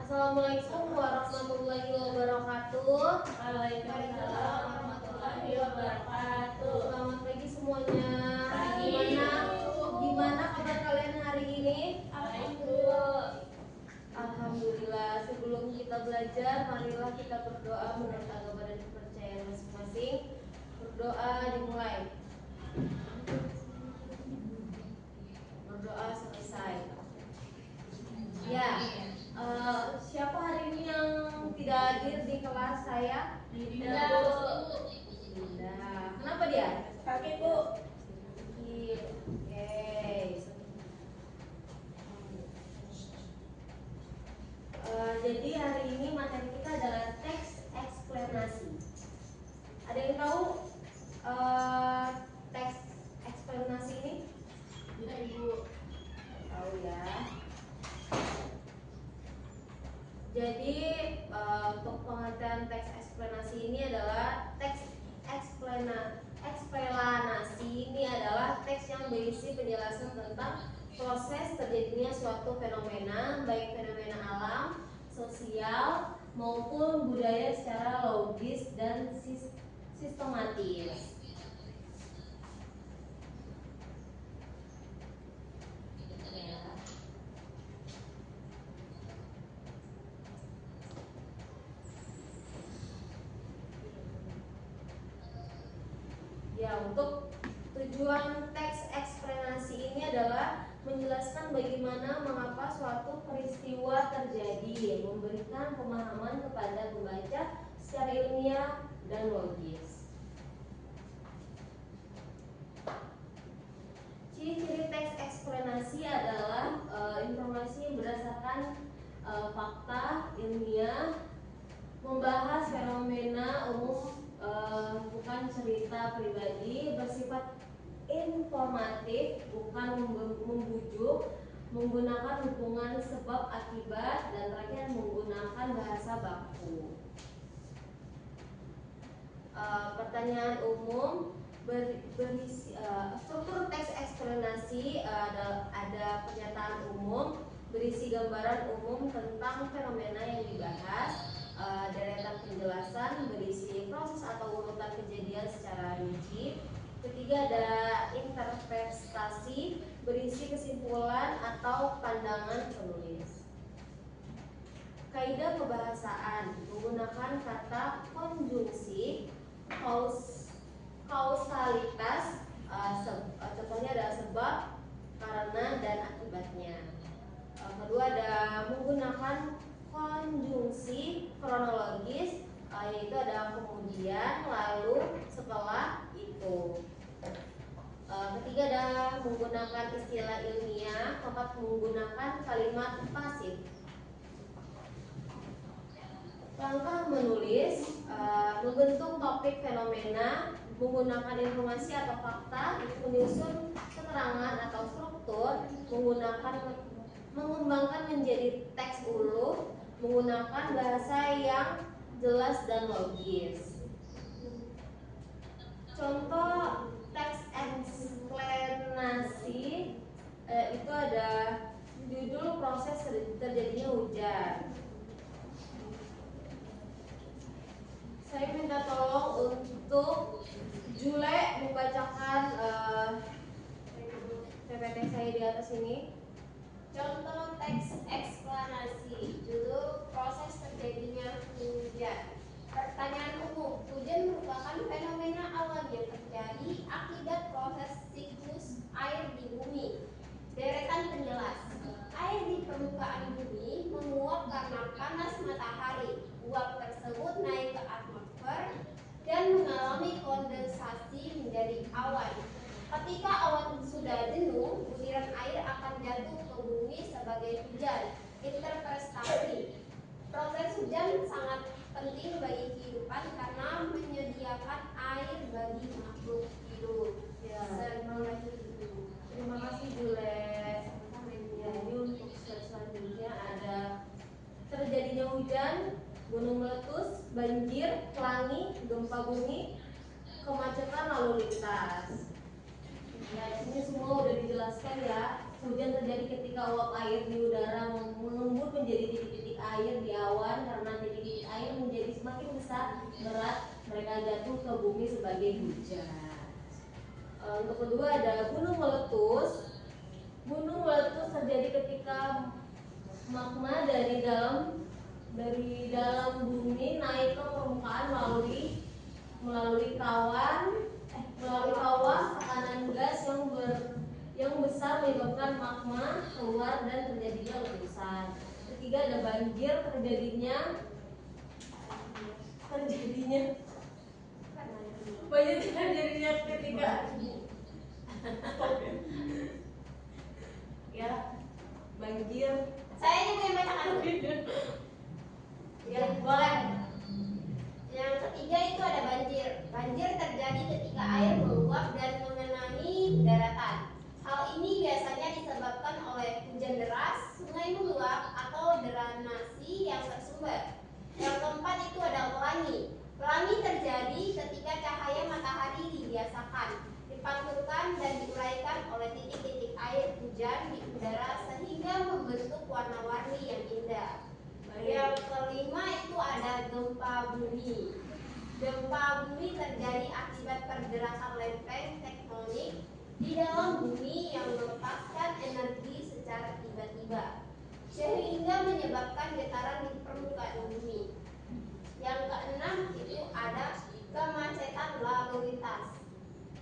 Assalamualaikum warahmatullahi wabarakatuh. Waalaikumsalam warahmatullahi wabarakatuh. Selamat pagi semuanya. Pagi. Gimana kabar kalian hari ini? Baik, Alhamdulillah. Sebelum kita belajar, marilah kita berdoa menurut agama dan kepercayaan masing-masing. Berdoa dimulai. Berdoa selesai. Ya. Siapa hari ini yang tidak hadir di kelas saya? Dinda. Kenapa dia? Sakit, Bu. Oke. Jadi hari ini materi kita adalah teks eksplanasi. Ada yang tahu teks eksplanasi ini? Tidak, Ibu. Tahu ya. Jadi untuk pengertian teks eksplanasi ini adalah teks eksplanasi ini adalah teks yang berisi penjelasan tentang proses terjadinya suatu fenomena, baik fenomena alam, sosial maupun budaya secara logis dan sistematis. Ya, untuk tujuan teks eksplanasi ini adalah menjelaskan bagaimana mengapa suatu peristiwa terjadi, memberikan pemahaman kepada pembaca secara ilmiah dan logis. Ciri-ciri teks eksplanasi adalah informasi yang berdasarkan fakta ilmiah, membahas fenomena umum, bukan cerita pribadi, bersifat informatif, bukan membujuk, menggunakan hubungan sebab akibat, dan terakhir menggunakan bahasa baku. Pertanyaan umum berisi struktur teks eksplanasi, ada pernyataan umum berisi gambaran umum tentang fenomena yang dibahas, deretan penjelasan berisi proses atau urutan kejadian secara rinci. Ketiga, ada interpretasi berisi kesimpulan atau pandangan penulis. Kaidah kebahasaan menggunakan kata konjungsi, kausalitas, contohnya adalah sebab, karena, dan akibatnya. Kedua, ada menggunakan konjungsi kronologis, yaitu ada kemudian, lalu, setelah, itu. Ketiga, ada menggunakan istilah ilmiah. Keempat, menggunakan kalimat pasif. Langkah menulis, membentuk topik fenomena, menggunakan informasi atau fakta, menyusun keterangan atau struktur, mengembangkan menjadi teks ulu, menggunakan bahasa yang jelas dan logis. Contoh teks eksplanasi itu ada judul proses terjadinya hujan. Saya minta tolong untuk Jule membacakan PPT saya di atas ini. Contoh teks eksplanasi, judul proses terjadinya hujan. Pertanyaan umum, hujan merupakan fenomena alam yang terjadi akibat proses siklus air di bumi. Deretan penjelas, air di permukaan bumi menguap karena panas matahari. Uap tersebut naik ke atmosfer dan mengalami kondensasi menjadi awan. Ketika awan sudah jenuh, butiran air akan jatuh ke bumi sebagai hujan. Interpretasi, proses hujan sangat penting bagi kehidupan karena menyediakan air bagi makhluk hidup. Ya, terima kasih Jule. Ya, ini untuk selanjutnya ada terjadinya hujan, gunung meletus, banjir, pelangi, gempa bumi, kemacetan lalu lintas. Ya, ini semua udah dijelaskan ya. Hujan terjadi ketika uap air di udara mengembun menjadi titik-titik air di jatuh ke bumi sebagai hujan. Untuk kedua ada gunung meletus. Gunung meletus terjadi ketika magma dari dalam bumi naik ke permukaan melalui kawah tekanan gas yang besar menyebabkan magma keluar dan terjadinya letusan. Ketiga ada banjir terjadinya ketika ya banjir. Saya juga yang bacakan. Ya boleh. Yang ketiga itu ada banjir. Banjir terjadi ketika air meluap dan mengenangi daratan. Hal ini biasanya disebabkan oleh hujan deras, sungai meluap, atau drenase yang tersumbat. Yang keempat itu ada pelangi. Pelangi terjadi ketika cahaya matahari dibiasakan, dipantulkan dan diuraikan oleh titik-titik air hujan di udara sehingga membentuk warna-warni yang indah. Yang kelima itu ada gempa bumi. Gempa bumi terjadi akibat pergerakan lempeng tektonik di dalam bumi yang melepaskan energi secara tiba-tiba sehingga menyebabkan getaran di permukaan bumi. Yang keenam itu ada kemacetan lalu lintas.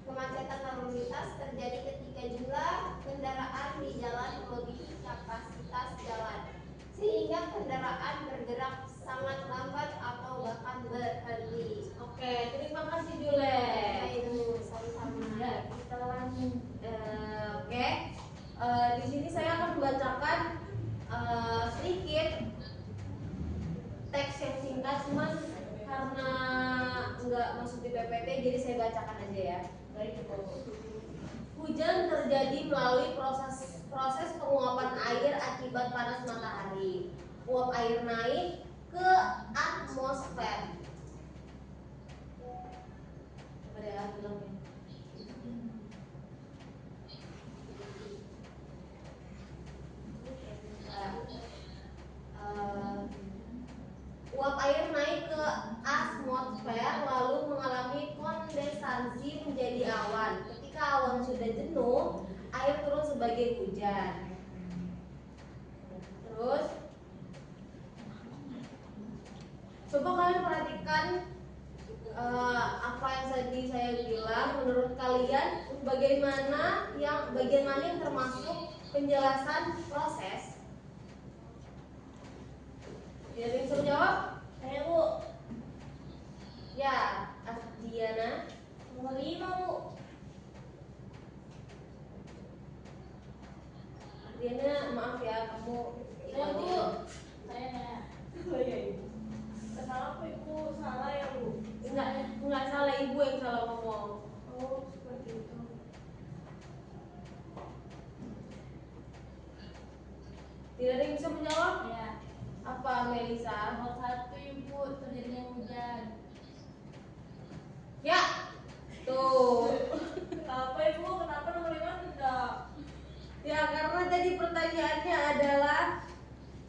Kemacetan lalu lintas terjadi ketika jumlah kendaraan di jalan melebihi kapasitas jalan, sehingga kendaraan bergerak sangat lambat atau bahkan berhenti. Oke, terima kasih Jule. Sama-sama. Ya, kita lanjut. Oke, di sini saya akan membacakan sedikit teks yang singkat, cuman karena nggak masuk di PPT, jadi saya bacakan aja ya. Baik, hujan terjadi melalui proses penguapan air akibat panas matahari. Uap air naik ke atmosfer. Coba deh bilangnya. Uap air naik ke atmosfer lalu mengalami kondensasi menjadi awan. Ketika awan sudah jenuh, air turun sebagai hujan. Terus coba kalian perhatikan apa yang tadi saya bilang. Menurut kalian bagian mana yang termasuk penjelasan proses? Ada yang bisa jawab? Saya Bu. Ya, Diana. Nomor 5 Bu. Diana, maaf ya, kamu Saya Bu. Saya nanya. Kenapa Ibu salah ya Bu? Enggak salah, ibu yang salah ngomong. Oh seperti itu. Tidak ada yang bisa menjawab? Ya. Apa Melisa? Nomor 1 Ibu, terjadinya hujan. Ya, tuh. Kenapa Ibu? Kenapa nomor 5 tidak? Ya, karena tadi pertanyaannya adalah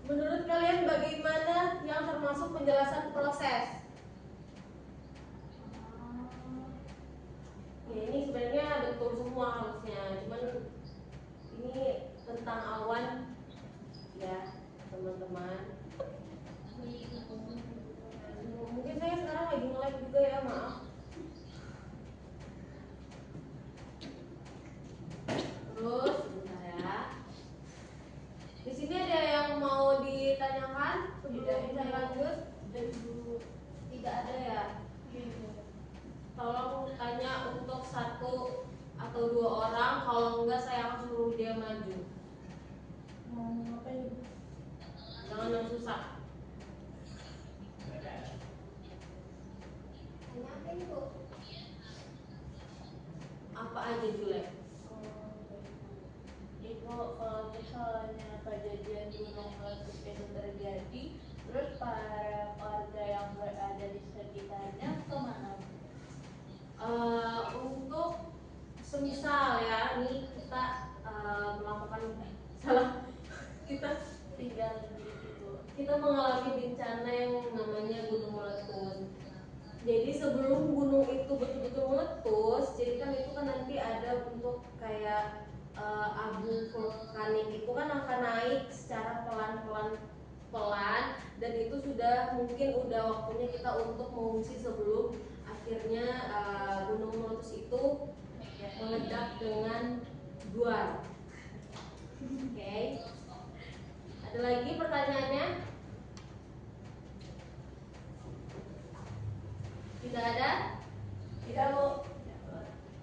menurut kalian bagaimana yang termasuk penjelasan proses? Ya, ini sebenarnya betul semua harusnya, cuman ini tentang awan ya teman-teman. Mungkin saya sekarang lagi nge-live juga ya, maaf. Terus bentar ya. Di sini ada yang mau ditanyakan sebelum saya lanjut? Tidak ada ya. Tolong tanya untuk 1 atau 2 orang. Kalau enggak saya akan suruh dia maju. Mau ngapain? Jangan yang susah. Tanya apa ini Bu? Apa aja Jule? Ibu, kalau misalnya kejadian gunung meletus itu terjadi, terus para warga yang berada di sekitarnya kemana? Untuk semisal ya, ini kita melakukan salah, kita Tinggal di situ. mengalami bencana yang namanya gunung meletus. Jadi sebelum gunung itu betul-betul meletus, jadi kan itu kan nanti ada untuk kayak abu vulkanik itu kan akan naik secara pelan dan itu sudah mungkin udah waktunya kita untuk mengungsi sebelum akhirnya gunung meletus itu meledak dengan duar. Oke. Ada lagi pertanyaannya? Tidak ada? Tidak, Bu.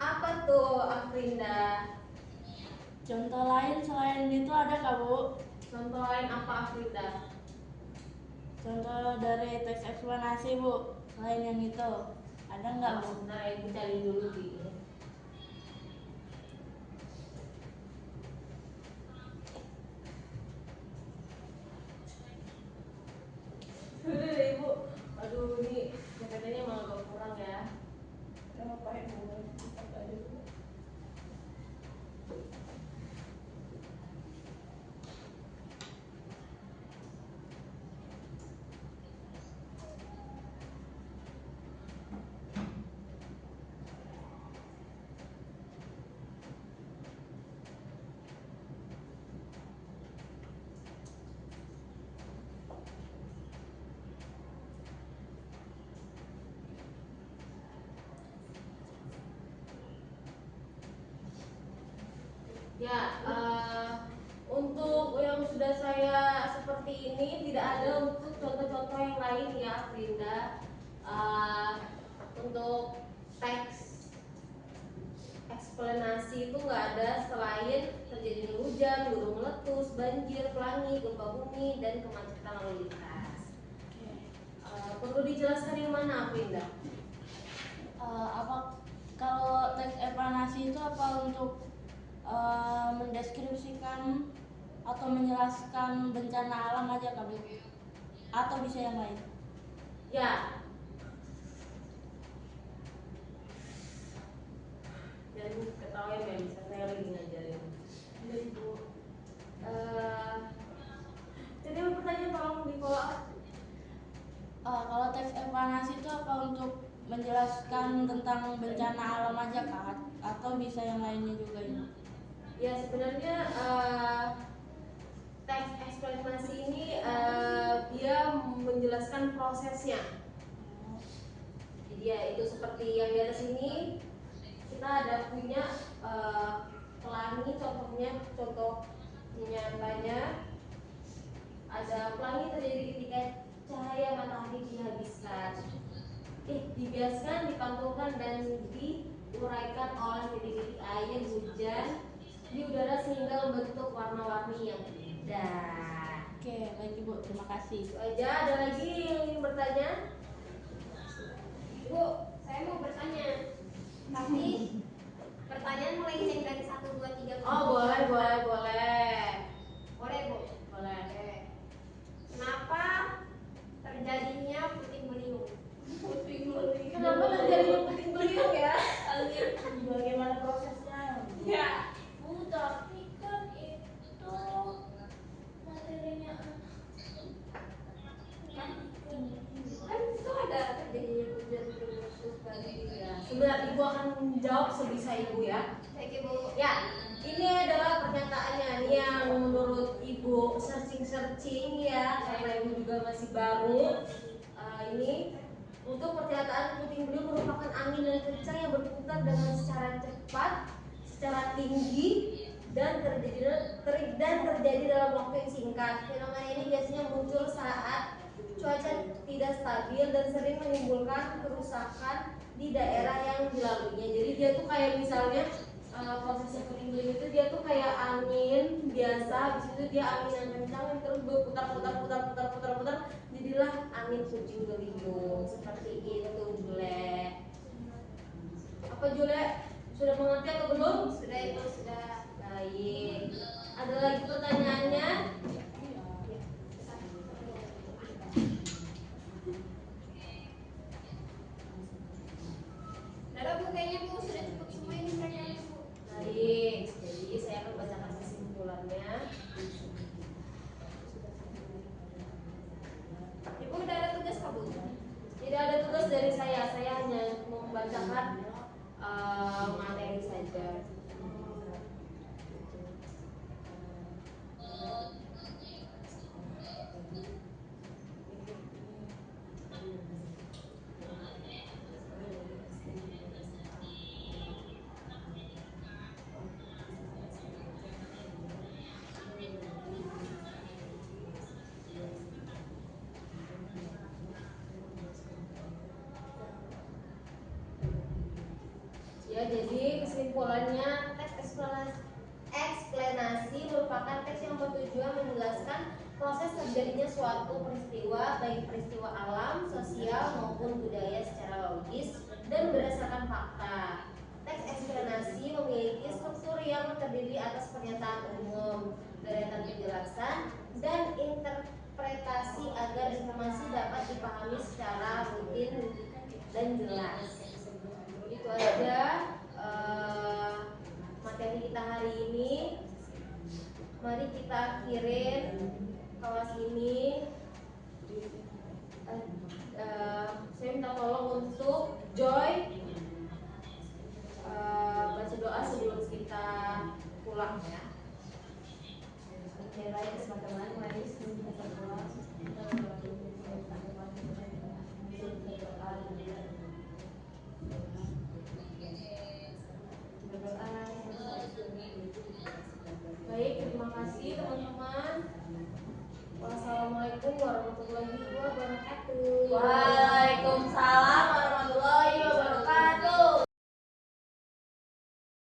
Apa tuh, Afrinda? Contoh lain selain itu ada kak Bu? Contoh lain apa, Afrinda? Contoh dari teks eksplanasi Bu, selain yang itu ada nggak Bu? Sebentar, Ibu cari dulu di ini. Udah deh Ibu. Aduh, ini PPT-nya malah agak kurang ya. Ngapain Bu? Ya, untuk yang sudah saya seperti ini tidak ada untuk contoh-contoh yang lain ya, Frinda. Untuk teks eksplanasi itu nggak ada selain terjadinya hujan, gunung meletus, banjir, pelangi, gempa bumi, dan kemacetan lalu lintas. Perlu dijelaskan yang mana, Frinda? Apa kalau teks eksplanasi itu apa untuk mendeskripsikan atau menjelaskan bencana alam aja kak Bu? Atau bisa yang lain? Ya. Dan ketahuan ya, bisa saya lagi ngajarin. Iya Bu. Jadi pertanyaan tolong di follow up. Kalau teks eksplanasi itu apa untuk menjelaskan tentang bencana alam aja kak? Atau bisa yang lainnya juga ini? Ya sebenarnya teks eksplanasi ini dia menjelaskan prosesnya. Jadi ya itu seperti yang di atas ini kita ada punya pelangi, contoh nyatanya ada pelangi terjadi ketika cahaya matahari dibiaskan, dipantulkan dan diuraikan oleh titik-titik air hujan di udara sehingga membentuk warna-warni yang berbeda. Oke, baik Ibu, terima kasih. Itu aja. Ada lagi yang ingin bertanya? Bu, saya mau bertanya. Tapi pertanyaan melenceng dari 1, 2, 3. Oh, boleh. Boleh, Bu? Boleh. Oke. Kenapa terjadinya puting beliung? Kenapa terjadinya puting beliung ya? Bagaimana prosesnya? Ya. Bu, tapi kan itu materinya Kan itu ada terjadinya hujan terus banjir ya. Sebentar, Ibu akan menjawab sebisa Ibu ya. Baik Ibu. Ya, ini adalah pernyataannya nih yang menurut Ibu searching ya, karena Ibu juga masih baru. Ini untuk pernyataan puting beliung merupakan angin yang kencang yang berputar dengan secara cepat, secara tinggi dan terjadi dalam waktu yang singkat. Fenomena ini biasanya muncul saat cuaca tidak stabil dan sering menimbulkan kerusakan di daerah yang dilaluinya. Jadi dia tuh kayak misalnya prosesnya puting beliung itu dia tuh kayak angin biasa, habis itu dia angin yang kencang yang terus berputar, jadilah angin puting beliung seperti itu, Jule. Apa Jule? Sudah mengerti atau belum? Sudah Ibu, sudah. Baik. Ada lagi pertanyaannya? Udah Bu, kayaknya Bu sudah cukup semua ini pertanyaannya Bu. Baik. Jadi saya akan bacakan kesimpulannya. Ibu udah ada tugas Kak Bu? Tidak ada tugas dari saya Ya, jadi kesimpulannya teks eksplanasi merupakan teks yang bertujuan menjelaskan proses terjadinya suatu peristiwa, baik peristiwa alam, sosial maupun budaya secara logis dan berdasarkan fakta. Teks eksplanasi memiliki struktur yang terdiri atas pernyataan umum, deretan penjelasan, dan interpretasi agar informasi dapat dipahami secara rutin dan jelas. Itu aja materi kita hari ini. Mari kita akhirin kelas ini. Saya minta tolong untuk Joy baca doa sebelum kita pulang ya. Oke, baik teman-teman, mari sebelum kita pulang baik, terima kasih teman-teman. Wassalamualaikum warahmatullahi wabarakatuh.